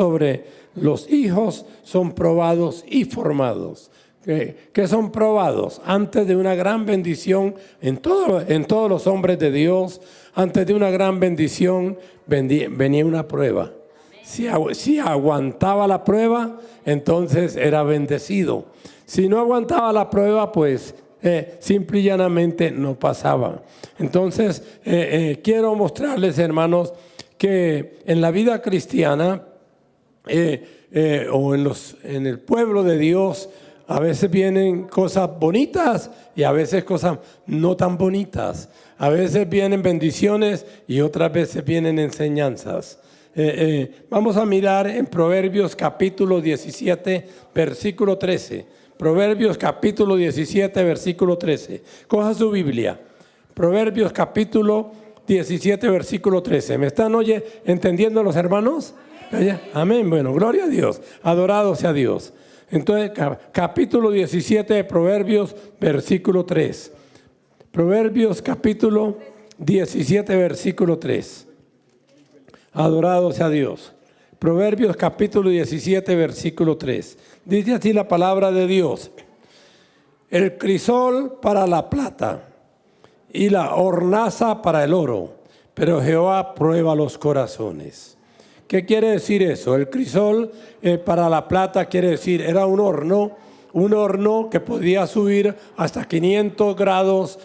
sobre los hijos son probados y formados. Que son probados antes de una gran bendición en todos los hombres de Dios. Antes de una gran bendición venía una prueba. Si aguantaba la prueba, entonces era bendecido. Si no aguantaba la prueba, pues simple y llanamente no pasaba. Entonces quiero mostrarles, hermanos, que en la vida cristiana o en el pueblo de Dios, a veces vienen cosas bonitas y a veces cosas no tan bonitas. A veces vienen bendiciones y otras veces vienen enseñanzas. Vamos a mirar en Proverbios capítulo 17, versículo 13. Proverbios capítulo 17, versículo 13. Coja su Biblia. Proverbios capítulo 17, versículo 13. ¿Me están entendiendo los hermanos? Amén. Bueno, gloria a Dios. Adorado sea Dios. Entonces, capítulo 17 de Proverbios, versículo 3. Proverbios capítulo 17, versículo 3. Adorado sea Dios. Proverbios capítulo 17, versículo 3. Dice así la palabra de Dios: el crisol para la plata y la hornaza para el oro, pero Jehová prueba los corazones. ¿Qué quiere decir eso? El crisol para la plata quiere decir, era un horno que podía subir hasta 500 grados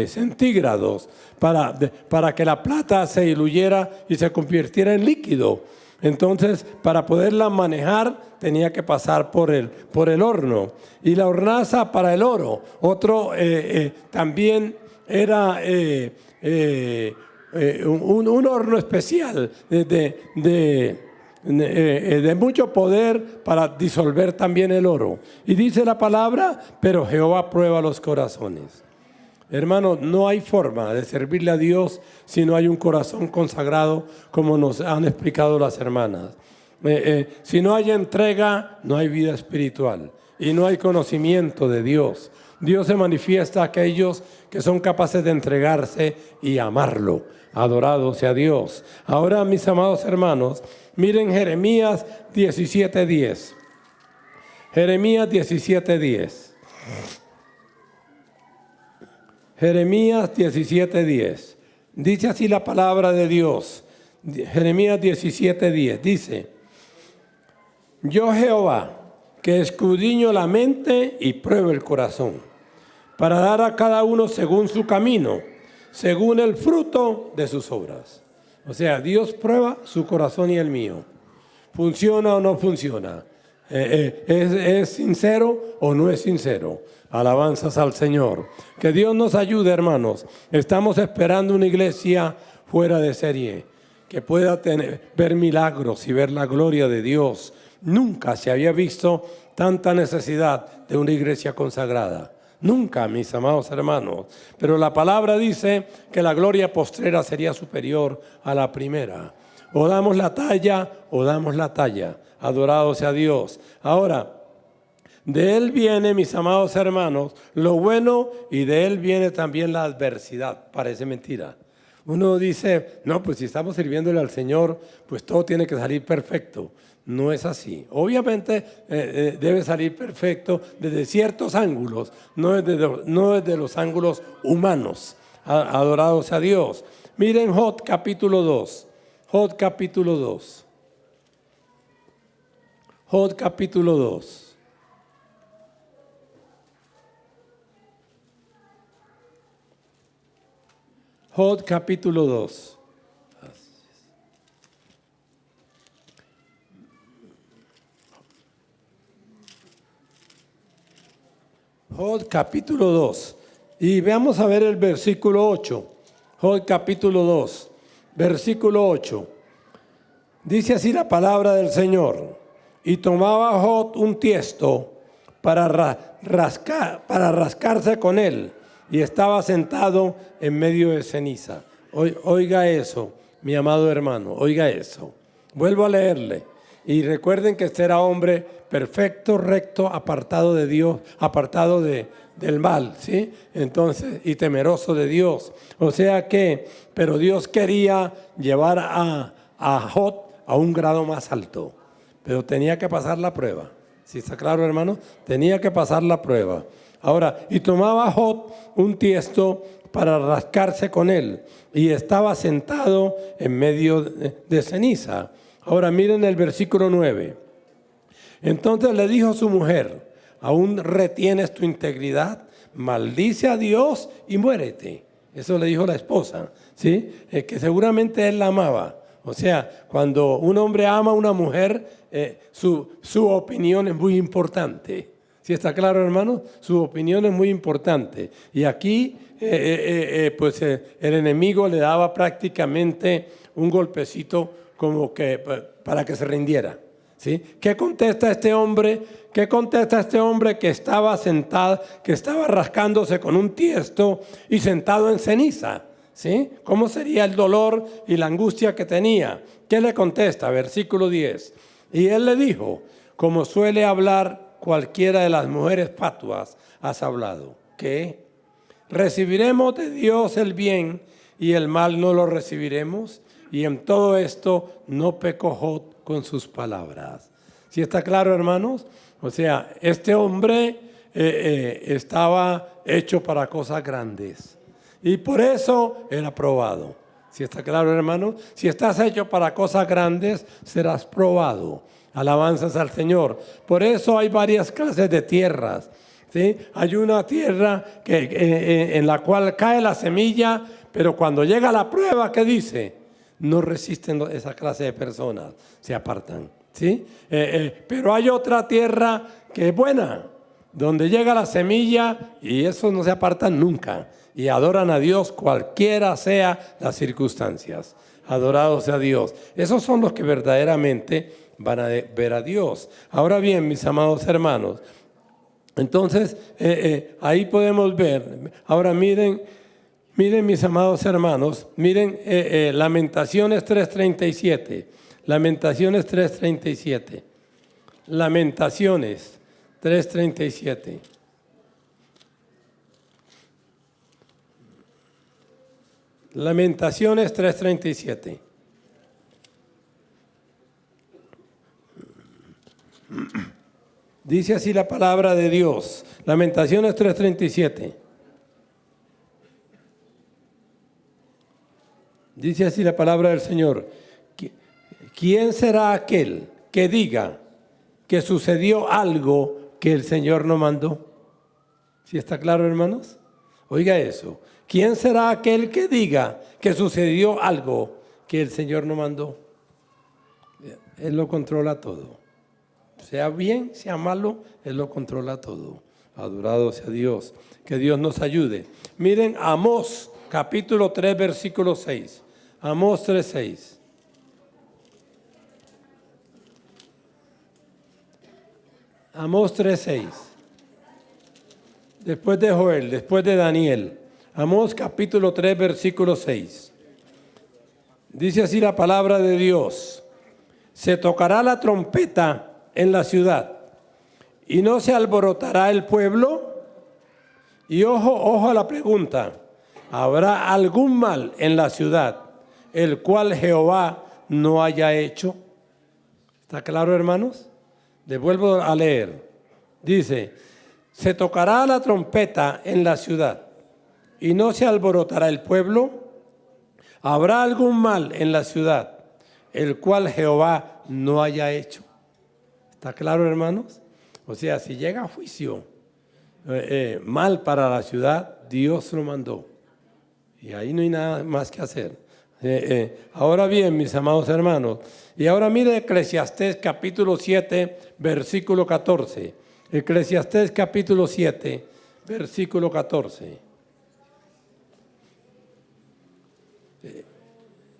centígrados para que la plata se diluyera y se convirtiera en líquido. Entonces, para poderla manejar, tenía que pasar por el horno. Y la hornaza para el oro. Otro también era un horno especial de mucho poder para disolver también el oro. Y dice la palabra, pero Jehová prueba los corazones. Hermano, no hay forma de servirle a Dios si no hay un corazón consagrado, como nos han explicado las hermanas. Si no hay entrega, no hay vida espiritual y no hay conocimiento de Dios. Dios se manifiesta a aquellos que son capaces de entregarse y amarlo. Adorado sea Dios. Ahora, mis amados hermanos, miren Jeremías 17:10. Jeremías 17:10. Jeremías 17:10. Dice así la palabra de Dios. Jeremías 17:10 dice: yo Jehová, que escudriño la mente y pruebo el corazón, para dar a cada uno según su camino, según el fruto de sus obras. O sea, Dios prueba su corazón y el mío. ¿Funciona o no funciona? ¿Es sincero o no es sincero? Alabanzas al Señor. Que Dios nos ayude, hermanos. Estamos esperando una iglesia fuera de serie, que pueda ver milagros y ver la gloria de Dios. Nunca se había visto tanta necesidad de una iglesia consagrada. Nunca, mis amados hermanos. Pero la palabra dice que la gloria postrera sería superior a la primera. O damos la talla o damos la talla. Adorado sea Dios. Ahora, de Él viene, mis amados hermanos, lo bueno, y de Él viene también la adversidad. Parece mentira. Uno dice, no, pues si estamos sirviéndole al Señor, pues todo tiene que salir perfecto. No es así. Obviamente debe salir perfecto desde ciertos ángulos, no desde los ángulos humanos. Adorado sea Dios. Miren Job capítulo 2. Job capítulo 2. Job capítulo 2. Job capítulo 2. Job capítulo 2. Y veamos a ver el versículo 8. Job capítulo 2, versículo 8. Dice así la palabra del Señor: y tomaba Job un tiesto para rascarse con él, y estaba sentado en medio de ceniza. Oiga eso, mi amado hermano, oiga eso. Vuelvo a leerle. Y recuerden que este era hombre perfecto, recto, apartado de Dios, apartado del mal, ¿sí? Entonces, y temeroso de Dios. O sea que, pero Dios quería llevar a Job a un grado más alto, pero tenía que pasar la prueba. ¿Sí está claro, hermano? Tenía que pasar la prueba. Ahora, y tomaba Job un tiesto para rascarse con él, y estaba sentado en medio de ceniza. Ahora miren el versículo 9. Entonces le dijo su mujer: ¿aún retienes tu integridad? Maldice a Dios y muérete. Eso le dijo la esposa, ¿sí? Que seguramente él la amaba. O sea, cuando un hombre ama a una mujer, su opinión es muy importante. ¿Sí está claro, hermano? Su opinión es muy importante. Y aquí, pues el enemigo le daba prácticamente un golpecito como que para que se rindiera. ¿Sí? ¿Qué contesta este hombre? ¿Qué contesta este hombre que estaba sentado, que estaba rascándose con un tiesto y sentado en ceniza? ¿Sí? ¿Cómo sería el dolor y la angustia que tenía? ¿Qué le contesta? Versículo 10. Y él le dijo: como suele hablar cualquiera de las mujeres fatuas, has hablado. ¿Qué? ¿Recibiremos de Dios el bien y el mal no lo recibiremos? Y en todo esto no pecó Job con sus palabras. ¿Sí está claro, hermanos? O sea, este hombre estaba hecho para cosas grandes. Y por eso era probado. ¿Sí está claro, hermano? Si estás hecho para cosas grandes, serás probado. Alabanzas al Señor. Por eso hay varias clases de tierras. ¿Sí? Hay una tierra en la cual cae la semilla, pero cuando llega la prueba, ¿qué dice? No resisten esa clase de personas, se apartan. ¿Sí? Pero hay otra tierra que es buena, donde llega la semilla y esos no se apartan nunca. Y adoran a Dios cualquiera sea las circunstancias. Adorado sea Dios. Esos son los que verdaderamente van a ver a Dios. Ahora bien, mis amados hermanos, entonces ahí podemos ver. Ahora miren mis amados hermanos, miren Lamentaciones 3:37. Lamentaciones 3:37. Lamentaciones 3:37. Lamentaciones 3:37. Dice así la palabra de Dios. Lamentaciones 3:37. Dice así la palabra del Señor. ¿Quién será aquel que diga que sucedió algo que el Señor no mandó? ¿Sí está claro, hermanos? Oiga eso. ¿Quién será aquel que diga que sucedió algo que el Señor no mandó? Él lo controla todo. Sea bien, sea malo, Él lo controla todo. Adorado sea Dios. Que Dios nos ayude. Miren Amós, capítulo 3, versículo 6. Amós 3:6. Amós 3:6. Después de Joel, después de Daniel. Amós capítulo 3, versículo 6. Dice así la palabra de Dios: se tocará la trompeta en la ciudad y no se alborotará el pueblo. Y ojo a la pregunta: ¿habrá algún mal en la ciudad el cual Jehová no haya hecho? ¿Está claro, hermanos? Les vuelvo a leer. Dice: se tocará la trompeta en la ciudad y no se alborotará el pueblo. ¿Habrá algún mal en la ciudad el cual Jehová no haya hecho? ¿Está claro, hermanos? O sea, si llega a juicio mal para la ciudad, Dios lo mandó. Y ahí no hay nada más que hacer. Ahora bien, mis amados hermanos, y ahora mire Eclesiastés capítulo 7, versículo 14. Eclesiastés capítulo 7, versículo 14.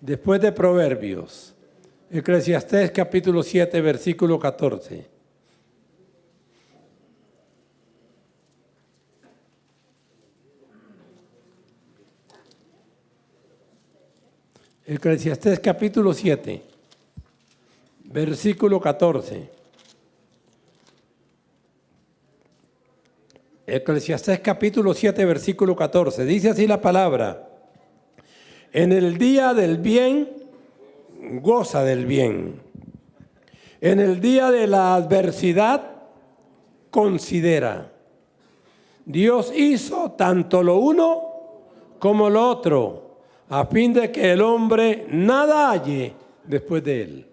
Después de Proverbios, Eclesiastés capítulo 7, versículo 14. Eclesiastés capítulo 7, versículo 14. Eclesiastés capítulo 7, versículo 14. Dice así la palabra: en el día del bien goza del bien. En el día de la adversidad, considera. Dios hizo tanto lo uno como lo otro, a fin de que el hombre nada halle después de él.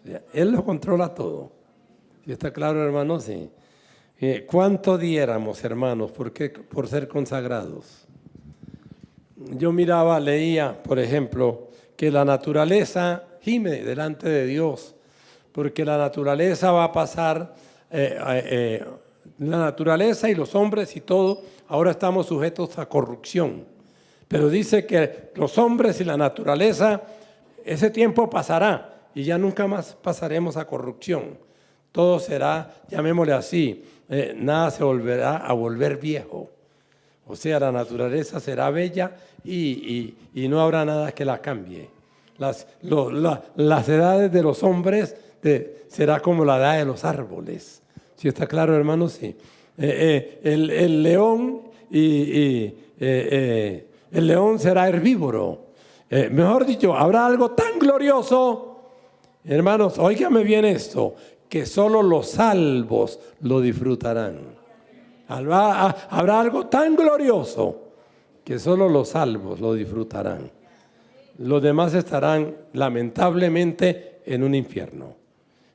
O sea, él lo controla todo. ¿Sí está claro, hermanos? Sí. ¿Cuánto diéramos, hermanos, por ser consagrados? Yo leía, por ejemplo, que la naturaleza gime delante de Dios, porque la naturaleza va a pasar, la naturaleza y los hombres y todo, ahora estamos sujetos a corrupción. Pero dice que los hombres y la naturaleza, ese tiempo pasará y ya nunca más pasaremos a corrupción. Todo será, llamémosle así, nada se volverá a volver viejo. O sea, la naturaleza será bella y no habrá nada que la cambie. Las edades de los hombres será como la edad de los árboles. ¿Sí está claro, hermanos? Sí. El león el león será herbívoro. Mejor dicho, habrá algo tan glorioso, hermanos, óigame bien esto, que solo los salvos lo disfrutarán. Habrá algo tan glorioso que solo los salvos lo disfrutarán. Los demás estarán lamentablemente en un infierno.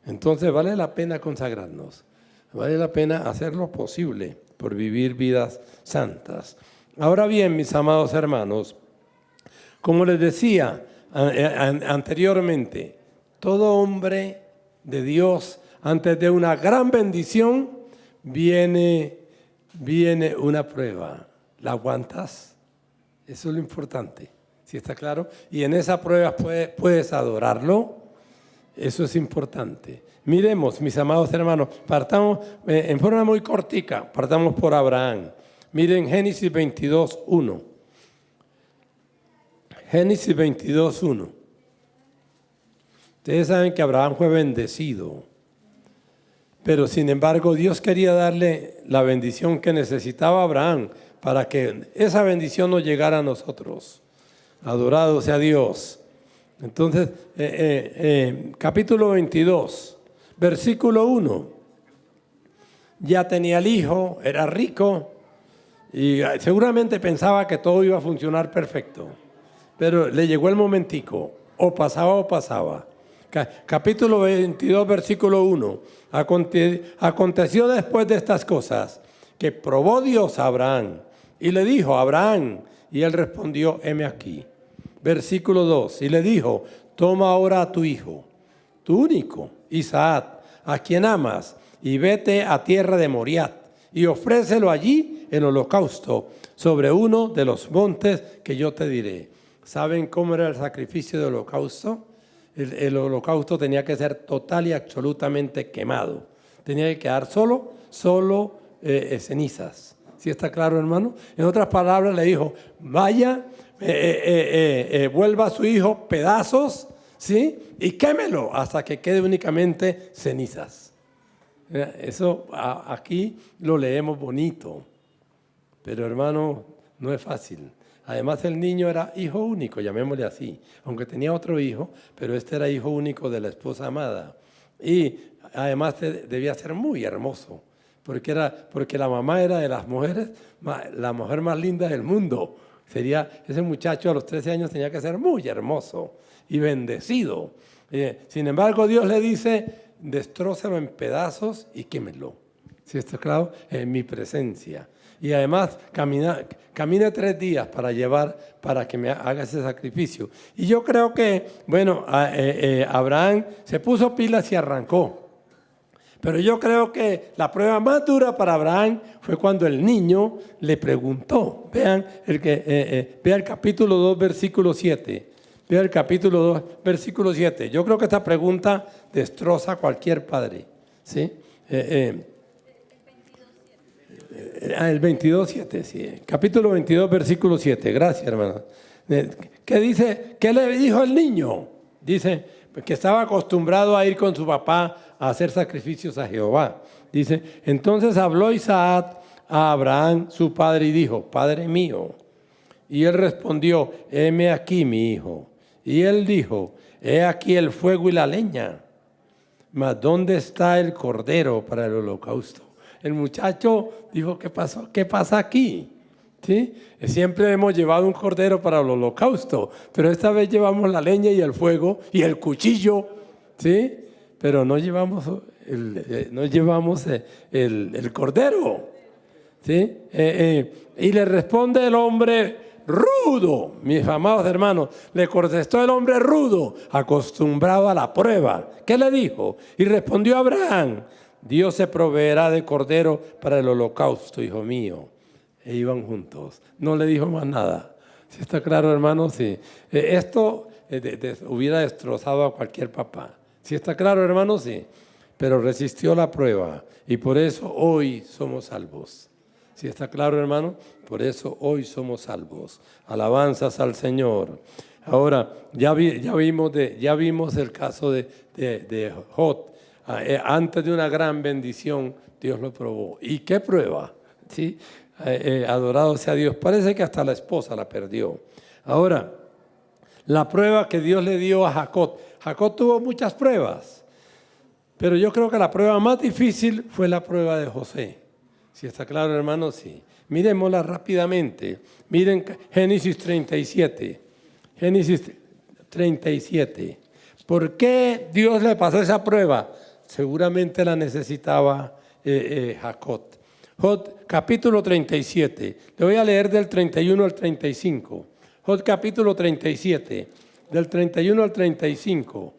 Entonces vale la pena consagrarnos, vale la pena hacer lo posible por vivir vidas santas. Ahora bien, mis amados hermanos, como les decía anteriormente, todo hombre de Dios, antes de una gran bendición, viene una prueba. ¿La aguantas? Eso es lo importante. ¿Sí está claro? Y en esa prueba puedes adorarlo. Eso es importante. Miremos, mis amados hermanos, partamos en forma muy cortica, partamos por Abraham. Miren Génesis 22:1. Génesis 22:1. Ustedes saben que Abraham fue bendecido, pero sin embargo Dios quería darle la bendición que necesitaba Abraham para que esa bendición nos llegara a nosotros. Adorado sea Dios. Entonces, capítulo 22, versículo 1. Ya tenía el hijo, era rico y seguramente pensaba que todo iba a funcionar perfecto. Pero le llegó el momentico, o pasaba. Capítulo 22, versículo 1. Aconteció después de estas cosas que probó Dios a Abraham y le dijo: Abraham, y él respondió: heme aquí. Versículo 2, y le dijo: toma ahora a tu hijo, tu único, Isaac, a quien amas, y vete a tierra de Moriat, y ofrécelo allí en holocausto, sobre uno de los montes que yo te diré. ¿Saben cómo era el sacrificio de holocausto? El holocausto tenía que ser total y absolutamente quemado. Tenía que quedar solo cenizas. ¿Sí está claro, hermano? En otras palabras le dijo: vaya, vuelva a su hijo pedazos, ¿sí? Y quémelo hasta que quede únicamente cenizas. Eso aquí lo leemos bonito, pero hermano, no es fácil. Además, el niño era hijo único, llamémosle así, aunque tenía otro hijo, pero este era hijo único de la esposa amada. Y además debía ser muy hermoso, porque la mamá era de las mujeres, la mujer más linda del mundo. Ese muchacho a los 13 años tenía que ser muy hermoso y bendecido. Sin embargo, Dios le dice: destrózalo en pedazos y quémelo. ¿Sí está claro? En mi presencia. Y además camina 3 días para que me haga ese sacrificio. Y yo creo que, Abraham se puso pilas y arrancó. Pero yo creo que la prueba más dura para Abraham fue cuando el niño le preguntó. Vean el capítulo 2, versículo 7. Vean el capítulo 2, versículo 7. Yo creo que esta pregunta destroza a cualquier padre. ¿Sí? El 22:7, sí. Capítulo 22, versículo 7. Gracias, hermano. ¿Qué dice? ¿Qué le dijo el niño? Dice que estaba acostumbrado a ir con su papá a hacer sacrificios a Jehová. Dice: entonces habló Isaac a Abraham, su padre, y dijo: Padre mío. Y él respondió: heme aquí, mi hijo. Y él dijo: he aquí el fuego y la leña, mas ¿dónde está el cordero para el holocausto? El muchacho dijo, ¿qué pasó? ¿Qué pasa aquí? ¿Sí? Siempre hemos llevado un cordero para el holocausto, pero esta vez llevamos la leña y el fuego y el cuchillo, ¿sí? Pero no llevamos el cordero, ¿sí? Y le responde el hombre rudo, mis amados hermanos, le contestó el hombre rudo, acostumbrado a la prueba. ¿Qué le dijo? Y respondió Abraham, Dios se proveerá de cordero para el holocausto, hijo mío. E iban juntos. No le dijo más nada. ¿Sí está claro, hermano? Sí. Esto hubiera destrozado a cualquier papá. ¿Sí está claro, hermano? Sí. Pero resistió la prueba y por eso hoy somos salvos. ¿Sí está claro, hermano? Por eso hoy somos salvos. Alabanzas al Señor. Ahora, ya vimos el caso de Jod. Antes de una gran bendición, Dios lo probó. ¿Y qué prueba? ¿Sí? Adorado sea Dios. Parece que hasta la esposa la perdió. Ahora, la prueba que Dios le dio a Jacob. Jacob tuvo muchas pruebas, pero yo creo que la prueba más difícil fue la prueba de José. ¿Sí está claro, hermano? Sí. Miremosla rápidamente. Miren Génesis 37. Génesis 37. ¿Por qué Dios le pasó esa prueba? Seguramente la necesitaba Jacob. Jod, capítulo 37. Le voy a leer del 31 al 35. Jod, capítulo 37, del 31 al 35.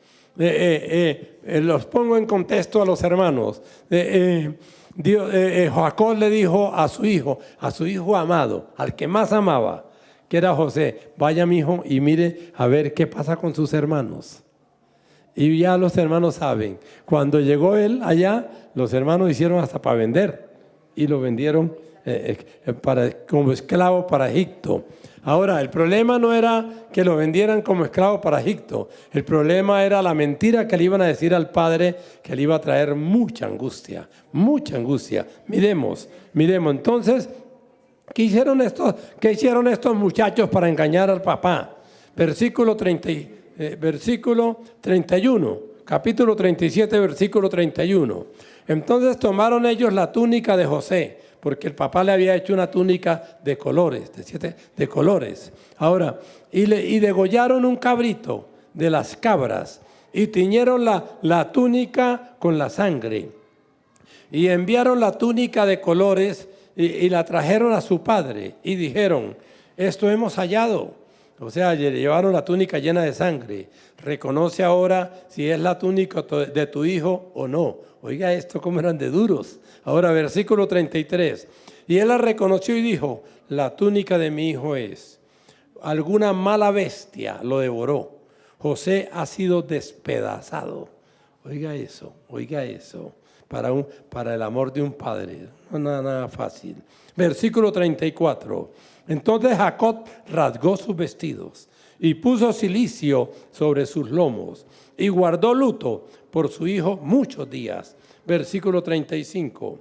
Los pongo en contexto a los hermanos. Jacob le dijo a su hijo amado, al que más amaba, que era José, vaya mi hijo y mire a ver qué pasa con sus hermanos. Y ya los hermanos saben, cuando llegó él allá, los hermanos hicieron hasta para vender. Y lo vendieron como esclavo para Egipto. Ahora, el problema no era que lo vendieran como esclavo para Egipto. El problema era la mentira que le iban a decir al padre, que le iba a traer mucha angustia, mucha angustia. Miremos. Entonces, ¿qué hicieron estos muchachos para engañar al papá? Versículo 31, capítulo 37, versículo 31. Entonces tomaron ellos la túnica de José, porque el papá le había hecho una túnica de colores, de colores. Ahora, y degollaron un cabrito de las cabras y tiñeron la túnica con la sangre. Y enviaron la túnica de colores y la trajeron a su padre y dijeron, esto hemos hallado. O sea, llevaron la túnica llena de sangre. Reconoce ahora si es la túnica de tu hijo o no. Oiga esto, cómo eran de duros. Ahora, versículo 33. Y él la reconoció y dijo, la túnica de mi hijo es. Alguna mala bestia lo devoró. José ha sido despedazado. Oiga eso. Para el amor de un padre. No nada fácil. Versículo 34. Entonces Jacob rasgó sus vestidos y puso cilicio sobre sus lomos y guardó luto por su hijo muchos días. Versículo 35.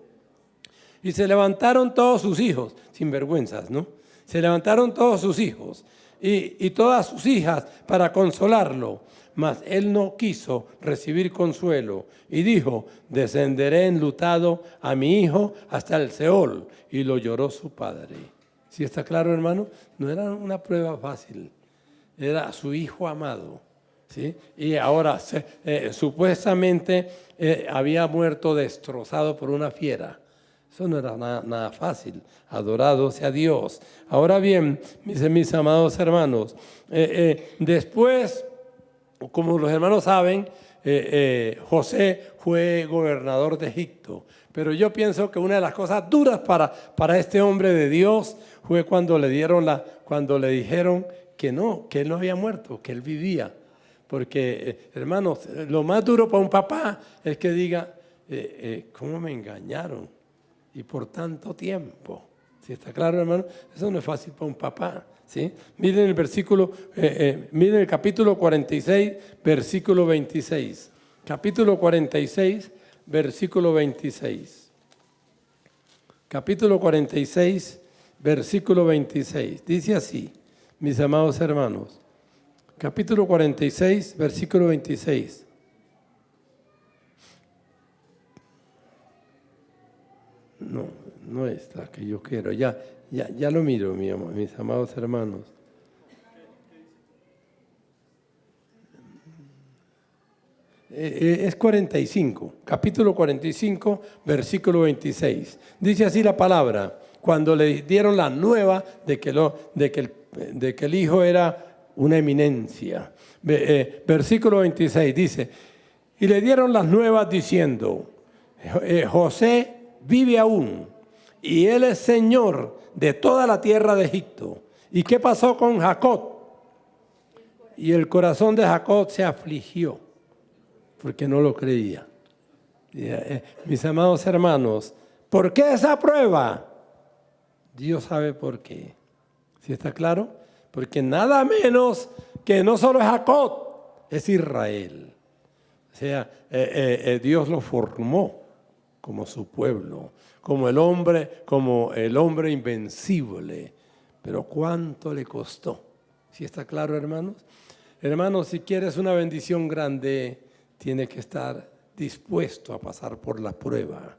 Y se levantaron todos sus hijos, sin vergüenzas, ¿no? Se levantaron todos sus hijos y todas sus hijas para consolarlo. Mas él no quiso recibir consuelo y dijo, descenderé enlutado a mi hijo hasta el Seol. Y lo lloró su padre. ¿Sí está claro, hermano? No era una prueba fácil, era su hijo amado, ¿sí? Y ahora supuestamente había muerto destrozado por una fiera. Eso no era nada fácil. Adorado sea Dios. Ahora bien, mis amados hermanos, después, como los hermanos saben, José fue gobernador de Egipto. Pero yo pienso que una de las cosas duras para este hombre de Dios fue cuando le dijeron que él no había muerto, que él vivía. Porque, hermanos, lo más duro para un papá es que diga, ¿cómo me engañaron? Y por tanto tiempo. ¿Sí está claro, hermano? Eso no es fácil para un papá. ¿Sí? Miren el versículo, miren el capítulo 46, versículo 26. Capítulo 46, versículo 26. Capítulo 46, versículo 26. Dice así, mis amados hermanos. Capítulo 46, versículo 26. No, no es la que yo quiero. Ya lo miro, mis amados hermanos. Es 45, capítulo 45, versículo 26. Dice así la palabra: cuando le dieron la nueva de que el hijo era una eminencia. Versículo 26 dice: y le dieron las nuevas diciendo, José vive aún, y él es señor de toda la tierra de Egipto. ¿Y qué pasó con Jacob? Y el corazón de Jacob se afligió, porque no lo creía. Mis amados hermanos, ¿por qué esa prueba? Dios sabe por qué. ¿Sí está claro? Porque nada menos que no solo es Jacob, es Israel. O sea, Dios lo formó como su pueblo, como el hombre invencible. Pero ¿cuánto le costó? ¿Sí está claro, hermanos? Hermanos, si quieres una bendición grande, tiene que estar dispuesto a pasar por la prueba.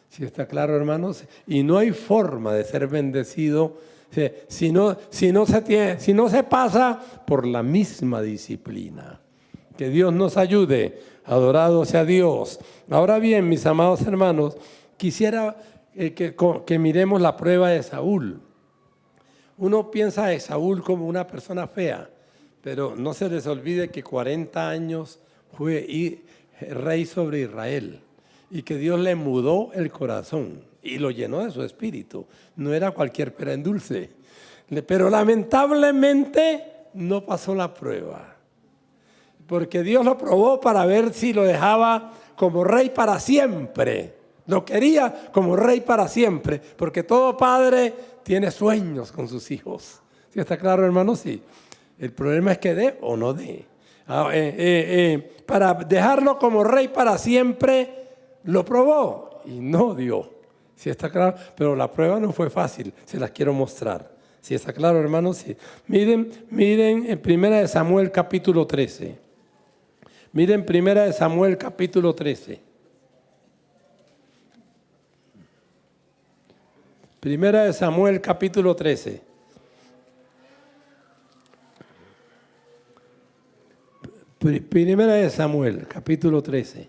¿Sí está claro, hermanos? Y no hay forma de ser bendecido si no se pasa por la misma disciplina. Que Dios nos ayude. Adorado sea Dios. Ahora bien, mis amados hermanos, quisiera que miremos la prueba de Saúl. Uno piensa de Saúl como una persona fea, pero no se les olvide que 40 años fue rey sobre Israel y que Dios le mudó el corazón y lo llenó de su espíritu. No era cualquier pera en dulce, pero lamentablemente no pasó la prueba, porque Dios lo probó para ver si lo dejaba como rey para siempre. Lo quería como rey para siempre, porque todo padre tiene sueños con sus hijos. ¿Sí está claro, hermanos? Sí. El problema es que dé o no dé. Para dejarlo como rey para siempre, lo probó y no dio. ¿Sí está claro? Pero la prueba no fue fácil, se las quiero mostrar. ¿Sí está claro, hermanos? Sí. Miren en 1 Samuel capítulo 13. Miren 1 Samuel capítulo 13. 1 Samuel capítulo 13. Primera de Samuel, capítulo 13.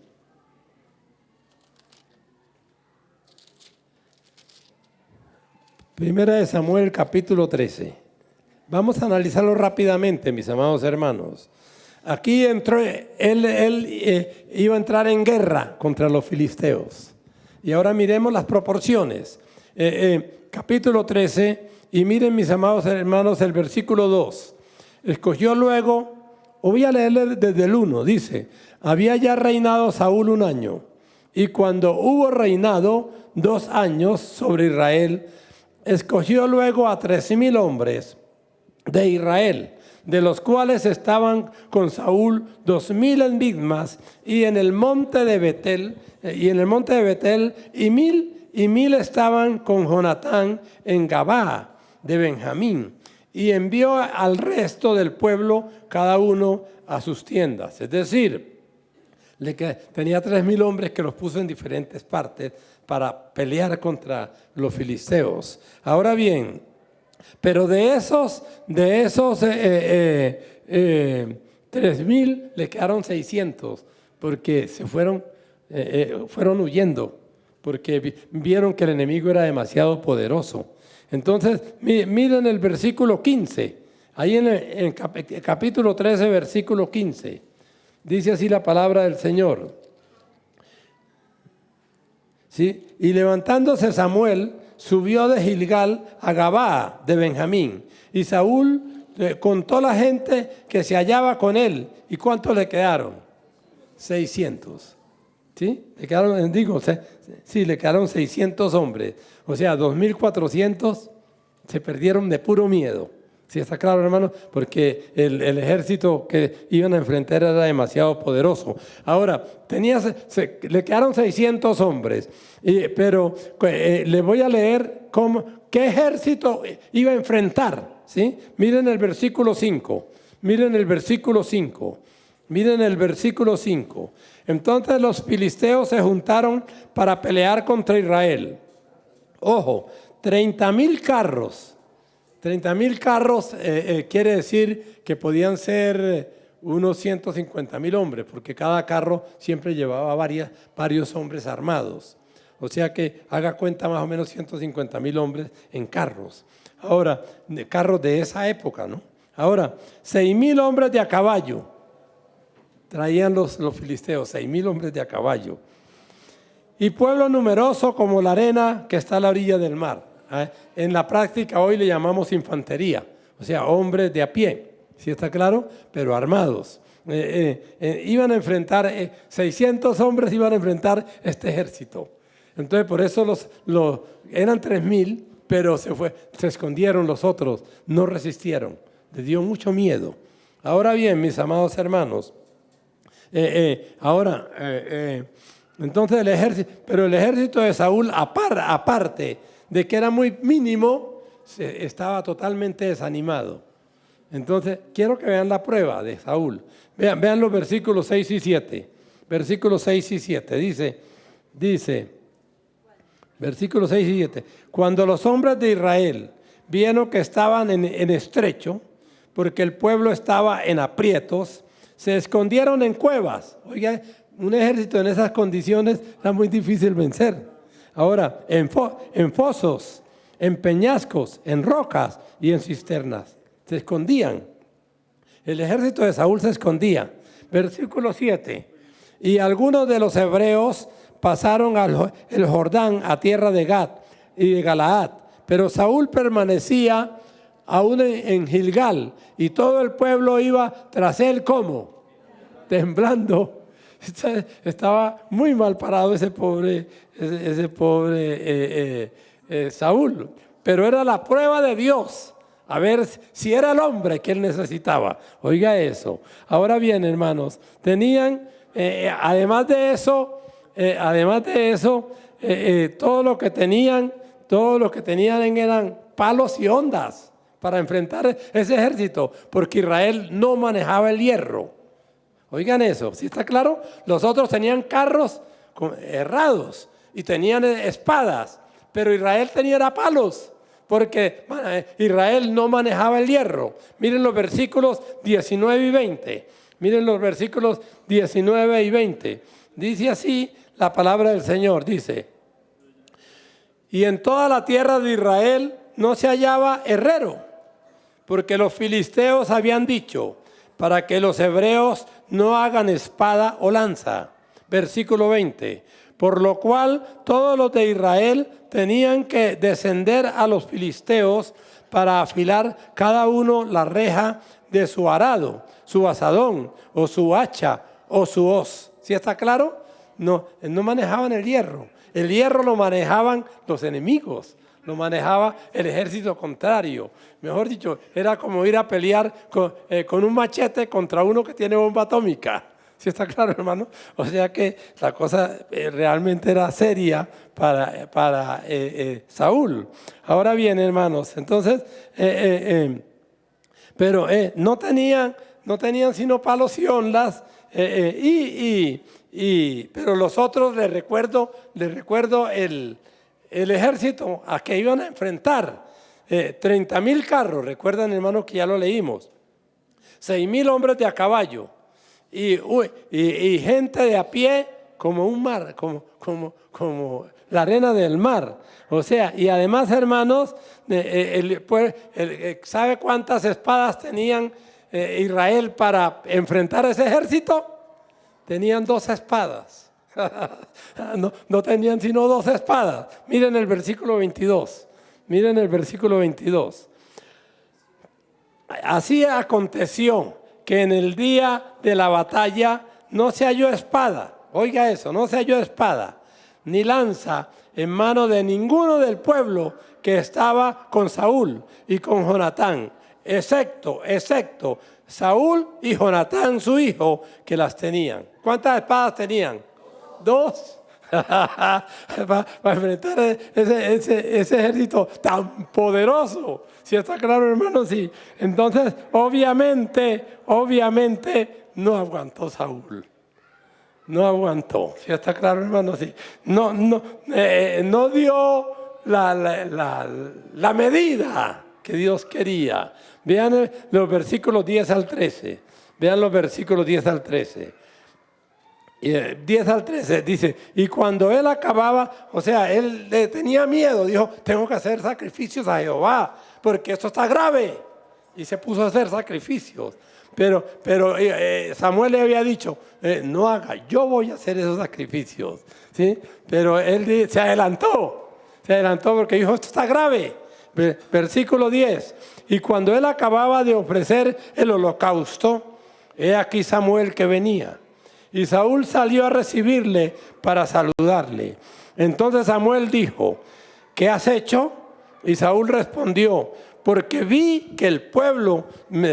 Primera de Samuel, capítulo 13. Vamos a analizarlo rápidamente, mis amados hermanos. Aquí entró, él iba a entrar en guerra contra los filisteos. Y ahora miremos las proporciones. Capítulo 13, y miren, mis amados hermanos, el versículo 2. Escogió luego, voy a leerle desde el 1, dice: había ya reinado Saúl 1 año, y cuando hubo reinado 2 años sobre Israel, escogió luego a 3,000 hombres de Israel, de los cuales estaban con Saúl 2,000 en Migmas y en el monte de Betel, y 1,000 estaban con Jonatán en Gabaa de Benjamín, y envió al resto del pueblo cada uno a sus tiendas. Es decir, tenía 3,000 hombres que los puso en diferentes partes para pelear contra los filisteos. Ahora bien, pero de esos 3,000 le quedaron 600 porque fueron huyendo, porque vieron que el enemigo era demasiado poderoso. Entonces, miren el versículo 15, ahí en el capítulo 13, versículo 15, dice así la palabra del Señor. ¿Sí? Y levantándose Samuel, subió de Gilgal a Gabaa de Benjamín, y Saúl contó la gente que se hallaba con él. ¿Y cuántos le quedaron? 600. ¿Sí? Le quedaron 600 hombres. O sea, 2,400 se perdieron de puro miedo. ¿Sí está claro, hermano? Porque el ejército que iban a enfrentar era demasiado poderoso. Ahora, le quedaron 600 hombres, pero le voy a leer qué ejército iba a enfrentar. ¿Sí? Miren el versículo 5. Miren el versículo 5. Miren el versículo 5. Entonces los filisteos se juntaron para pelear contra Israel. Ojo, 30,000 carros. 30,000 carros quiere decir que podían ser unos 150,000 hombres, porque cada carro siempre llevaba varios hombres armados. O sea que haga cuenta más o menos 150,000 hombres en carros. Ahora, carros de esa época, ¿no? Ahora, 6,000 hombres de a caballo. Traían los filisteos, 6,000 hombres de a caballo. Y pueblo numeroso como la arena que está a la orilla del mar. En la práctica hoy le llamamos infantería, o sea, hombres de a pie, ¿sí está claro? Pero armados. Iban a enfrentar, 600 hombres iban a enfrentar este ejército. Entonces por eso eran 3,000, pero se escondieron los otros, no resistieron, les dio mucho miedo. Ahora bien, mis amados hermanos, entonces el ejército de Saúl, aparte de que era muy mínimo, estaba totalmente desanimado. Entonces, quiero que vean la prueba de Saúl. Vean los versículos 6 y 7. Versículos 6 y 7. Dice, versículos 6 y 7. Cuando los hombres de Israel vieron que estaban en estrecho, porque el pueblo estaba en aprietos, se escondieron en cuevas. Oiga, un ejército en esas condiciones era muy difícil vencer. Ahora, en fosos, en peñascos, en rocas y en cisternas. Se escondían. El ejército de Saúl se escondía. Versículo 7. Y algunos de los hebreos pasaron el Jordán a tierra de Gad y de Galaad. Pero Saúl permanecía aún en Gilgal y todo el pueblo iba tras él como temblando. Estaba muy mal parado ese pobre Saúl, pero era la prueba de Dios, a ver si era el hombre que él necesitaba. Oiga eso. Ahora bien, hermanos, tenían, además de eso, todo lo que tenían eran palos y hondas para enfrentar ese ejército, porque Israel no manejaba el hierro. Oigan eso, ¿sí está claro? Los otros tenían carros errados y tenían espadas, pero Israel tenía palos, porque Israel no manejaba el hierro. Miren los versículos 19 y 20. Miren los versículos 19 y 20. Dice así la palabra del Señor, dice: y en toda la tierra de Israel no se hallaba herrero, porque los filisteos habían dicho, para que los hebreos no hagan espada o lanza. Versículo 20. Por lo cual todos los de Israel tenían que descender a los filisteos para afilar cada uno la reja de su arado, su asadón, o su hacha, o su hoz. ¿Sí está claro? No manejaban el hierro. El hierro lo manejaban los enemigos. Lo manejaba el ejército contrario. Mejor dicho, era como ir a pelear con un machete contra uno que tiene bomba atómica. ¿Sí está claro, hermano? O sea que la cosa realmente era seria para Saúl. Ahora bien, hermanos, entonces, pero no tenían sino palos y hondas, pero los otros les recuerdo el ejército a que iban a enfrentar. 30,000 carros, recuerdan, hermano, que ya lo leímos. 6,000 hombres de a caballo y gente de a pie como un mar, como la arena del mar. O sea, y además, hermanos, ¿sabe cuántas espadas tenían Israel para enfrentar ese ejército? Tenían 2 espadas. No tenían sino 2 espadas. Miren el versículo 22. Miren el versículo 22. Así aconteció que en el día de la batalla no se halló espada. Oiga eso, no se halló espada, ni lanza en mano de ninguno del pueblo que estaba con Saúl y con Jonatán, excepto Saúl y Jonatán su hijo, que las tenían. ¿Cuántas espadas tenían? 2. para enfrentar ese ejército tan poderoso. ¿Sí está claro, hermano? Sí. Entonces, obviamente, no aguantó Saúl. No aguantó. ¿Sí está claro, hermano? Sí. No dio la medida que Dios quería. Vean los versículos 10 al 13. Vean los versículos 10 al 13. 10 al 13 dice, y cuando él acababa, o sea, él tenía miedo, dijo, tengo que hacer sacrificios a Jehová, porque esto está grave. Y se puso a hacer sacrificios. Pero Samuel le había dicho, no haga, yo voy a hacer esos sacrificios. ¿Sí? Pero él se adelantó porque dijo, esto está grave. Versículo 10, y cuando él acababa de ofrecer el holocausto, he aquí Samuel que venía. Y Saúl salió a recibirle para saludarle. Entonces Samuel dijo, ¿qué has hecho? Y Saúl respondió, porque vi que el pueblo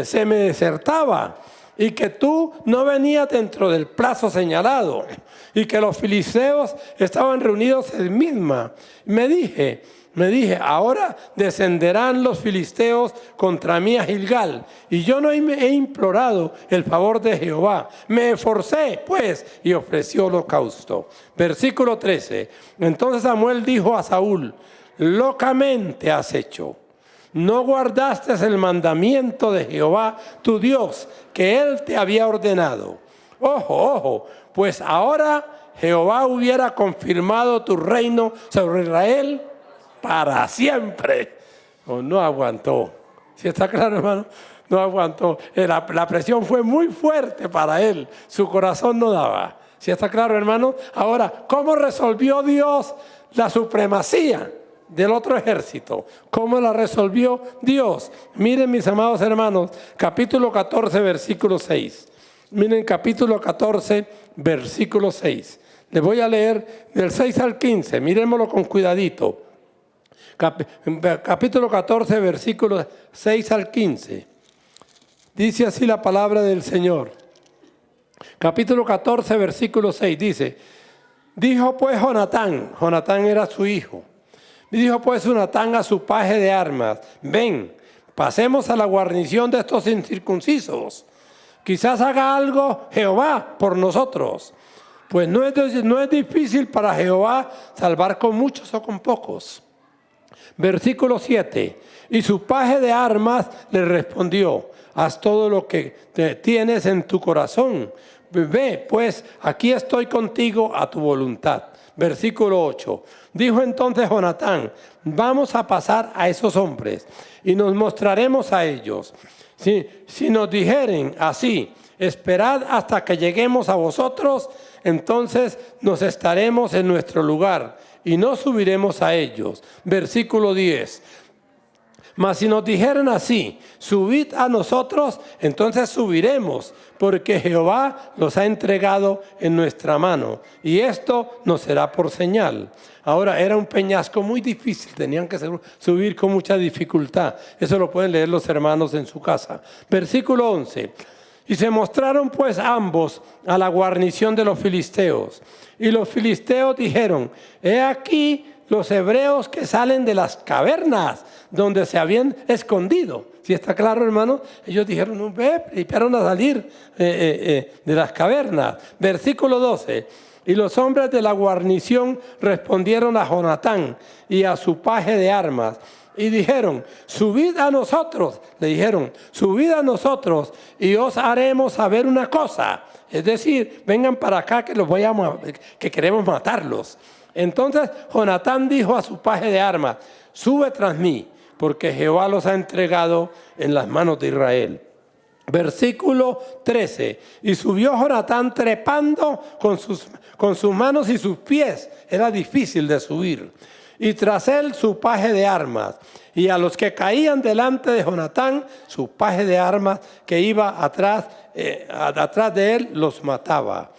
se me desertaba y que tú no venías dentro del plazo señalado y que los filisteos estaban reunidos en Misma. Me dije, ahora descenderán los filisteos contra mí a Gilgal, y yo no he implorado el favor de Jehová. Me esforcé, pues, y ofreció holocausto. Versículo 13. Entonces Samuel dijo a Saúl, locamente has hecho. No guardaste el mandamiento de Jehová, tu Dios, que él te había ordenado. Ojo, pues ahora Jehová hubiera confirmado tu reino sobre Israel para siempre. No aguantó. ¿Sí está claro, hermano? No aguantó. La presión fue muy fuerte para él. Su corazón no daba. ¿Sí está claro, hermano? Ahora, ¿cómo resolvió Dios la supremacía del otro ejército? ¿Cómo la resolvió Dios? Miren, mis amados hermanos, capítulo 14, versículo 6. Miren, capítulo 14, versículo 6. Les voy a leer del 6 al 15. Mírenmelo con cuidadito. Capítulo 14, versículos 6 al 15. Dice así la palabra del Señor. Capítulo 14, versículo 6 dice, dijo pues Jonatán era su hijo, dijo pues Jonatán a su paje de armas, ven, pasemos a la guarnición de estos incircuncisos, quizás haga algo Jehová por nosotros, pues no es difícil para Jehová salvar con muchos o con pocos. Versículo 7, y su paje de armas le respondió, haz todo lo que tienes en tu corazón, ve pues aquí estoy contigo a tu voluntad. Versículo 8, dijo entonces Jonatán, vamos a pasar a esos hombres y nos mostraremos a ellos. Si nos dijeren así, esperad hasta que lleguemos a vosotros, entonces nos estaremos en nuestro lugar y no subiremos a ellos. Versículo 10. Mas si nos dijeran así, subid a nosotros, entonces subiremos, porque Jehová los ha entregado en nuestra mano, y esto nos será por señal. Ahora, era un peñasco muy difícil, tenían que subir con mucha dificultad. Eso lo pueden leer los hermanos en su casa. Versículo 11. Y se mostraron pues ambos a la guarnición de los filisteos. Y los filisteos dijeron, he aquí los hebreos que salen de las cavernas donde se habían escondido. ¿Sí está claro, hermano? Ellos dijeron, no, empezaron a salir de las cavernas. Versículo 12. Y los hombres de la guarnición respondieron a Jonatán y a su paje de armas. Y dijeron, subid a nosotros, le dijeron, subid a nosotros y os haremos saber una cosa. Es decir, vengan para acá que queremos matarlos. Entonces Jonatán dijo a su paje de armas, sube tras mí, porque Jehová los ha entregado en las manos de Israel. Versículo 13. Y subió Jonatán trepando con sus manos y sus pies. Era difícil de subir. Y tras él su paje de armas. Y a los que caían delante de Jonatán, su paje de armas que iba atrás de él los mataba.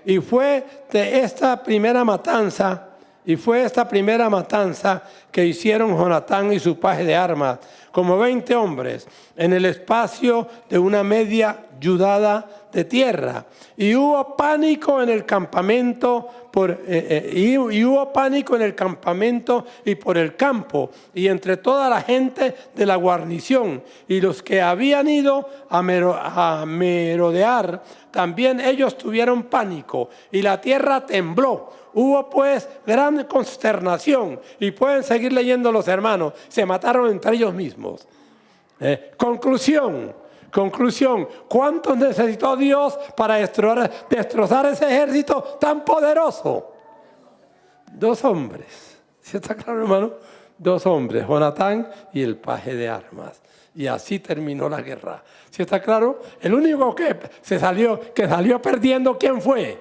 Y fue de esta primera matanza Y fue esta primera matanza que hicieron Jonatán y su paje de armas, como 20 hombres, en el espacio de una media yudada de tierra. Y hubo pánico en el campamento y hubo pánico en el campamento y por el campo, y entre toda la gente de la guarnición. Y los que habían ido a merodear, también ellos tuvieron pánico, y la tierra tembló. Hubo pues gran consternación, y pueden seguir leyendo los hermanos, se mataron entre ellos mismos. Conclusión, ¿cuánto necesitó Dios para destrozar ese ejército tan poderoso? 2 hombres, ¿sí está claro, hermano? 2 hombres, Jonatán y el paje de armas. Y así terminó la guerra. ¿Sí está claro? El único que salió perdiendo, ¿quién fue?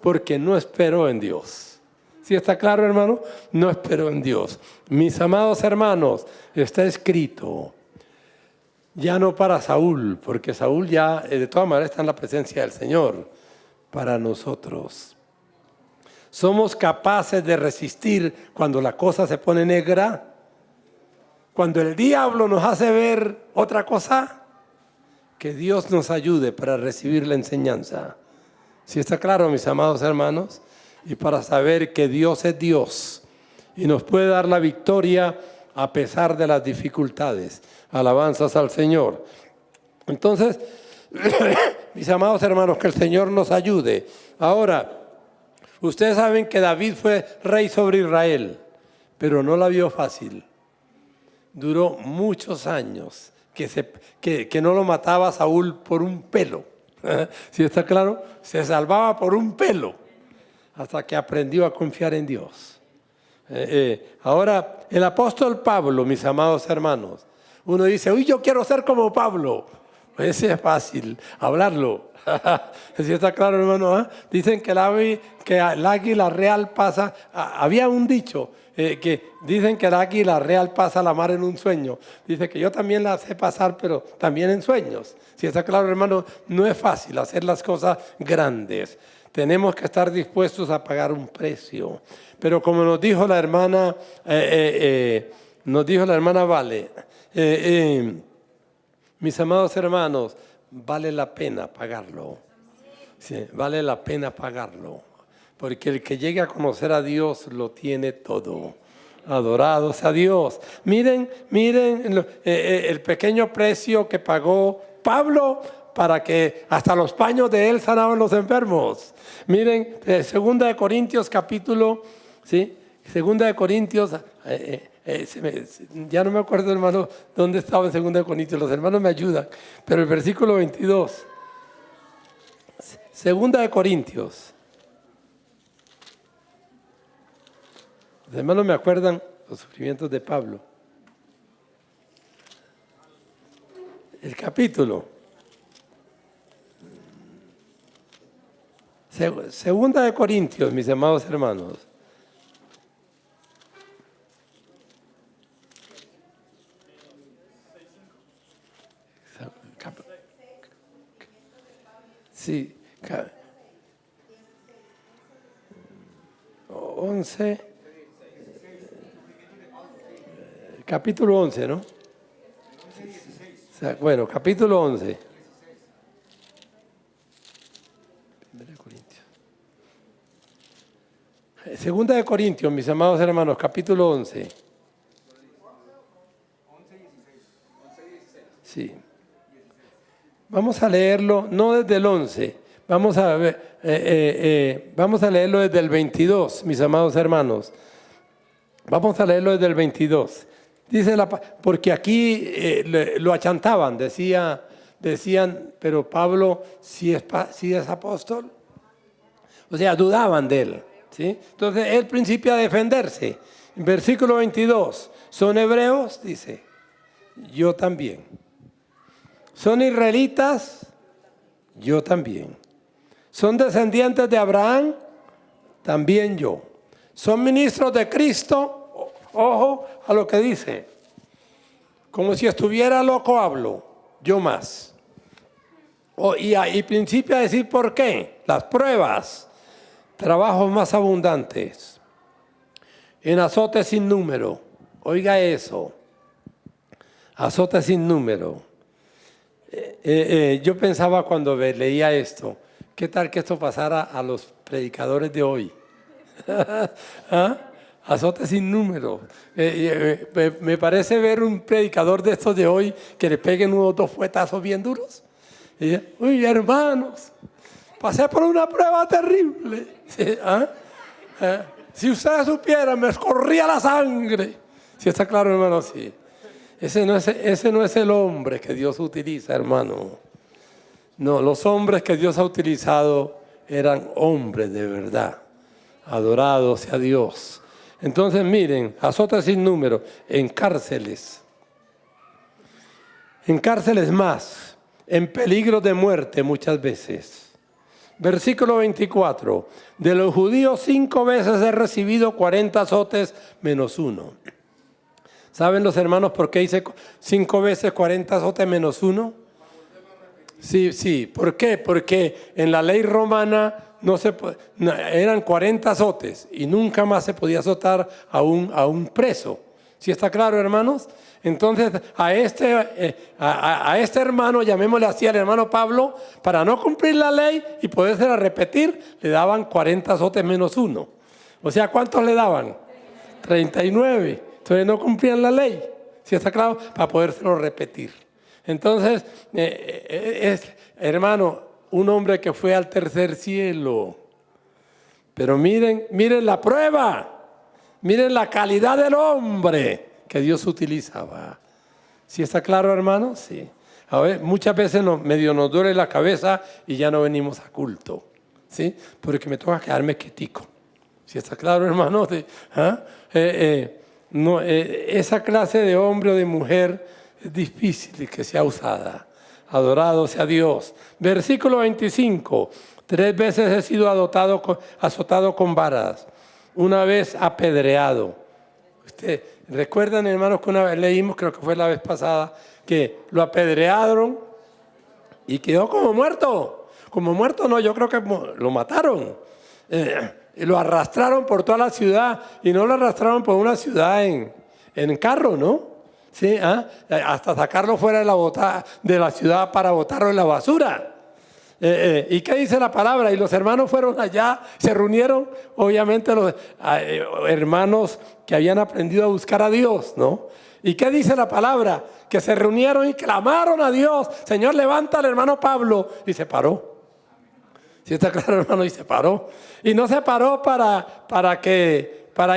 Porque no esperó en Dios. ¿Sí está claro, hermano? No esperó en Dios. Mis amados hermanos, está escrito, ya no para Saúl, porque Saúl ya de todas maneras está en la presencia del Señor. Para nosotros, ¿somos capaces de resistir cuando la cosa se pone negra? Cuando el diablo nos hace ver otra cosa, que Dios nos ayude para recibir la enseñanza. ¿Sí está claro, mis amados hermanos? Y para saber que Dios es Dios y nos puede dar la victoria a pesar de las dificultades. Alabanzas al Señor. Entonces, mis amados hermanos, que el Señor nos ayude. Ahora, ustedes saben que David fue rey sobre Israel, pero no la vio fácil. Duró muchos años que no lo mataba Saúl por un pelo. ¿Sí está claro? Se salvaba por un pelo hasta que aprendió a confiar en Dios. Ahora, el apóstol Pablo, mis amados hermanos, uno dice, uy, yo quiero ser como Pablo. Ese es fácil, hablarlo. ¿Sí está claro, hermano? Dicen que el águila real pasa, había un dicho, que dicen que el águila real pasa la mar en un sueño. Dice que yo también la sé pasar, pero también en sueños. Si está claro, hermano, no es fácil hacer las cosas grandes. Tenemos que estar dispuestos a pagar un precio. Pero como nos dijo la hermana, Vale, mis amados hermanos, vale la pena pagarlo. Sí, vale la pena pagarlo. Porque el que llegue a conocer a Dios lo tiene todo. Adorados a Dios. Miren el pequeño precio que pagó Pablo para que hasta los paños de él sanaban los enfermos. Miren, 2 Corintios capítulo, ¿sí? 2 Corintios, ya no me acuerdo, hermano, dónde estaba en 2 Corintios. Los hermanos me ayudan. Pero el versículo 22. 2 Corintios. Los hermanos me acuerdan los sufrimientos de Pablo. El capítulo. 2 Corintios, mis amados hermanos. Sí, 11. Capítulo 11, ¿no? Bueno, capítulo 11. 2 Corintios, mis amados hermanos, capítulo 11. Sí. Vamos a leerlo, no desde el 11, vamos a leerlo desde el 22, mis amados hermanos. Vamos a leerlo desde el 22. Dice porque aquí lo achantaban, decían, pero Pablo sí es apóstol. O sea, dudaban de él, ¿sí? Entonces él principia a defenderse. En versículo 22, ¿son hebreos? Dice, yo también. ¿Son israelitas? Yo también. ¿Son descendientes de Abraham? También yo. ¿Son ministros de Cristo? Ojo a lo que dice. Como si estuviera loco hablo, yo más. Y principio a decir por qué. Las pruebas, trabajos más abundantes. en azotes sin número. Oiga eso, azotes sin número. Yo pensaba cuando leía esto, ¿qué tal que esto pasara a los predicadores de hoy? ¿Ah? Azotes sin número. Me parece ver un predicador de estos de hoy que le peguen unos 2 fuetazos bien duros. Y, uy, hermanos, pasé por una prueba terrible. ¿Sí? ¿Ah? Si ustedes supieran, me escorría la sangre. ¿Sí está claro, hermano? Sí. Ese no es el hombre que Dios utiliza, hermano. No, los hombres que Dios ha utilizado eran hombres de verdad, adorados a Dios. Entonces miren, azotes sin número, en cárceles más, en peligro de muerte muchas veces. Versículo 24, de los judíos 5 veces he recibido 40 azotes menos 1. ¿Saben los hermanos por qué dice 5 veces 40 azotes menos 1? Sí. ¿Por qué? Porque en la ley romana eran 40 azotes y nunca más se podía azotar a un preso. ¿Sí está claro, hermanos? Entonces a este hermano, llamémosle así al hermano Pablo, para no cumplir la ley y podérsela repetir, le daban 40 azotes menos 1. O sea, ¿cuántos le daban? 39. Entonces no cumplían la ley, ¿sí está claro? Para podérselo repetir. Entonces, hermano, un hombre que fue al tercer cielo. Pero miren la prueba, miren la calidad del hombre que Dios utilizaba. ¿Sí está claro, hermano? Sí. A ver, muchas veces medio nos duele la cabeza y ya no venimos a culto, ¿sí? Porque me toca quedarme quietico. ¿Sí está claro, hermano? ¿Ah? Esa clase de hombre o de mujer es difícil que sea usada. Adorado sea Dios. Versículo 25. 3 veces he sido azotado con varas. Una vez apedreado. Ustedes recuerdan, hermanos, que una vez leímos, creo que fue la vez pasada, que lo apedrearon y quedó como muerto. Como muerto no, yo creo que lo mataron. Y lo arrastraron por toda la ciudad, y no lo arrastraron por una ciudad en carro, ¿no? ¿Sí? Hasta sacarlo fuera de la ciudad para botarlo en la basura. ¿Y qué dice la palabra? Y los hermanos fueron allá, se reunieron, obviamente los hermanos que habían aprendido a buscar a Dios, ¿no? ¿Y qué dice la palabra? Que se reunieron y clamaron a Dios: Señor, levanta al hermano Pablo. Y se paró. ¿Sí está claro, hermano? Y se paró. Y no se paró para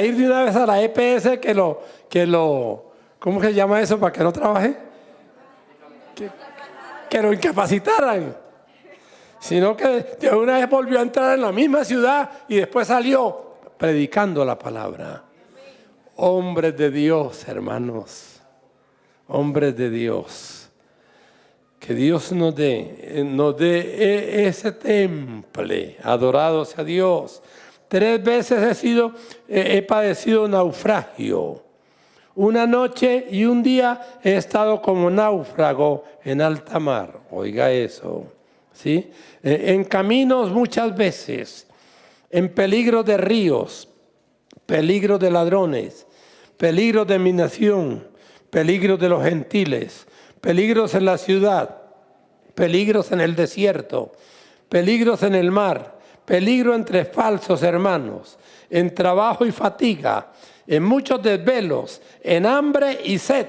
ir de una vez a la EPS que lo ¿cómo se llama eso? Para que no trabaje. Que lo incapacitaran. Sino que de una vez volvió a entrar en la misma ciudad y después salió predicando la palabra. Hombres de Dios, hermanos. Hombres de Dios. Que Dios nos dé ese temple, adorado sea Dios. 3 veces he padecido naufragio. Una noche y un día he estado como náufrago en alta mar. Oiga eso, ¿sí? En caminos muchas veces, en peligro de ríos, peligro de ladrones, peligro de mi nación, peligro de los gentiles, peligros en la ciudad, peligros en el desierto, peligros en el mar, peligro entre falsos hermanos, en trabajo y fatiga, en muchos desvelos, en hambre y sed,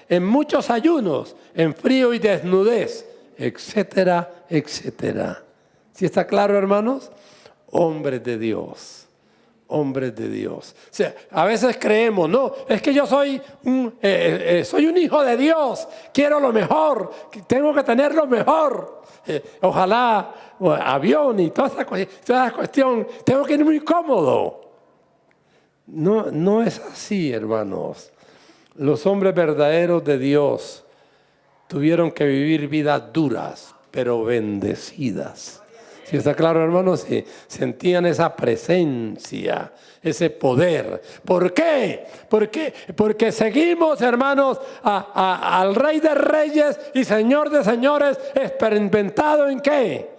en muchos ayunos, en frío y desnudez, etcétera, etcétera. ¿Sí está claro, hermanos? Hombres de Dios. Hombres de Dios. O sea, a veces creemos, no, es que yo soy un hijo de Dios, quiero lo mejor, tengo que tener lo mejor. Ojalá avión y toda esa cuestión, tengo que ir muy cómodo. No es así, hermanos. Los hombres verdaderos de Dios tuvieron que vivir vidas duras, pero bendecidas. ¿Sí está claro, hermanos? Sí, sentían esa presencia, ese poder. ¿Por qué? Porque seguimos, hermanos, al Rey de Reyes y Señor de Señores, experimentado ¿en qué?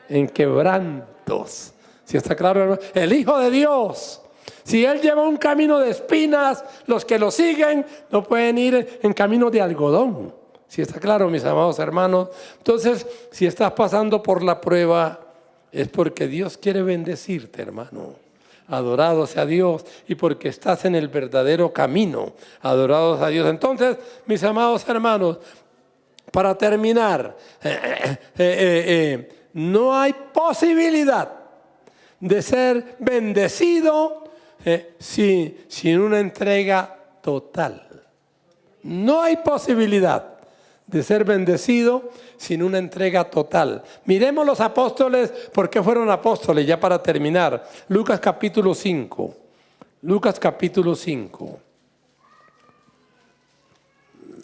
En quebrantos. ¿Sí está claro, hermanos? El Hijo de Dios. Si Él lleva un camino de espinas, los que lo siguen no pueden ir en camino de algodón. Si está claro, mis amados hermanos. Entonces, si estás pasando por la prueba, es porque Dios quiere bendecirte, hermano. Adorado sea Dios, y porque estás en el verdadero camino. Adorado sea Dios. Entonces, mis amados hermanos, para terminar, no hay posibilidad de ser bendecido sin una entrega total. No hay posibilidad de ser bendecido sin una entrega total. Miremos los apóstoles, ¿por qué fueron apóstoles? Ya para terminar, Lucas capítulo 5. Lucas capítulo 5.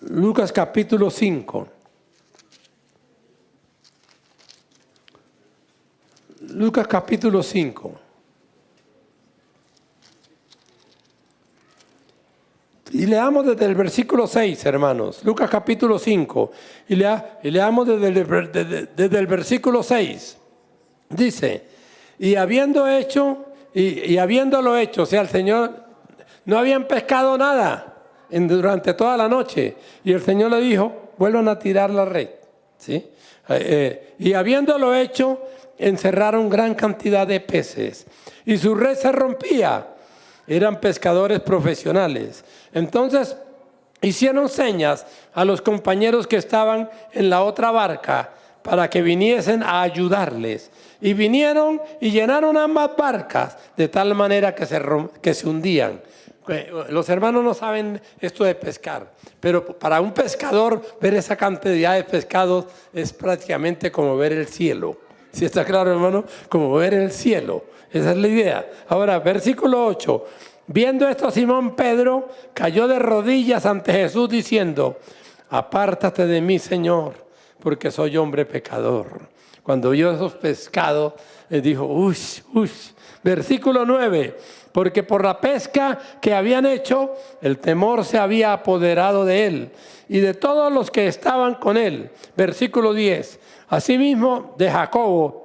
Lucas capítulo 5. Lucas capítulo 5. Y leamos desde el versículo 6, hermanos. Lucas capítulo 5. Y leamos desde el versículo 6. Dice, y habiéndolo hecho, o sea, el Señor, no habían pescado nada durante toda la noche. Y el Señor le dijo, vuelvan a tirar la red. ¿Sí? Y habiéndolo hecho, encerraron gran cantidad de peces. Y su red se rompía. Eran pescadores profesionales. Entonces hicieron señas a los compañeros que estaban en la otra barca para que viniesen a ayudarles. Y vinieron y llenaron ambas barcas de tal manera que se hundían. Los hermanos no saben esto de pescar, pero para un pescador ver esa cantidad de pescados es prácticamente como ver el cielo. ¿Sí está claro, hermano? Como ver el cielo. Esa es la idea. Ahora, versículo 8. Viendo esto, Simón Pedro cayó de rodillas ante Jesús diciendo, apártate de mí, Señor, porque soy hombre pecador. Cuando vio esos pescados, dijo, uy. Versículo 9. Porque por la pesca que habían hecho, el temor se había apoderado de él y de todos los que estaban con él. Versículo 10. Asimismo de Jacobo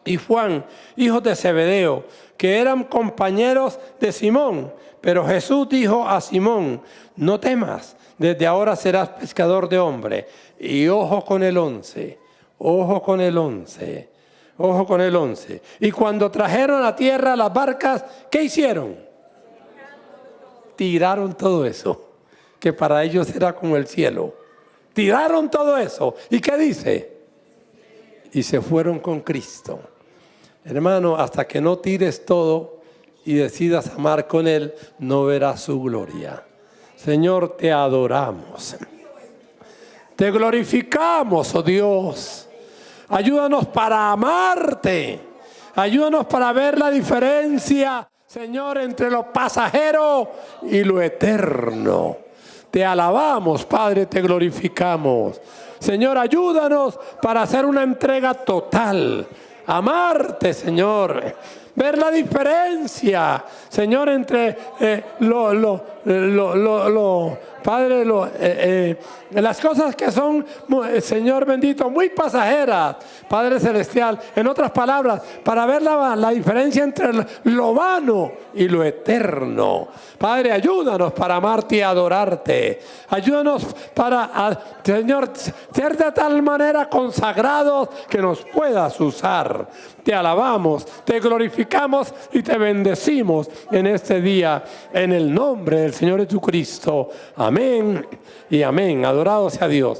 y Juan, hijos de Zebedeo, que eran compañeros de Simón. Pero Jesús dijo a Simón, no temas, desde ahora serás pescador de hombres. Y ojo con el 11, ojo con el 11, ojo con el 11. Y cuando trajeron a tierra las barcas, ¿qué hicieron? Tiraron todo eso, que para ellos era como el cielo. Tiraron todo eso. ¿Y qué dice? Y se fueron con Cristo. Hermano, hasta que no tires todo y decidas amar con Él, no verás su gloria. Señor, te adoramos. Te glorificamos, oh Dios. Ayúdanos para amarte. Ayúdanos para ver la diferencia, Señor, entre lo pasajero y lo eterno. Te alabamos, Padre, te glorificamos. Señor, ayúdanos para hacer una entrega total. Amarte, Señor. Ver la diferencia, Señor, entre Padre, las cosas que son, Señor bendito, muy pasajeras, Padre celestial. En otras palabras, para ver la diferencia entre lo vano y lo eterno. Padre, ayúdanos para amarte y adorarte. Ayúdanos para, Señor, ser de tal manera consagrados que nos puedas usar. Te alabamos, te glorificamos y te bendecimos en este día, en el nombre del Señor Jesucristo. Amén y amén. Adorado sea Dios.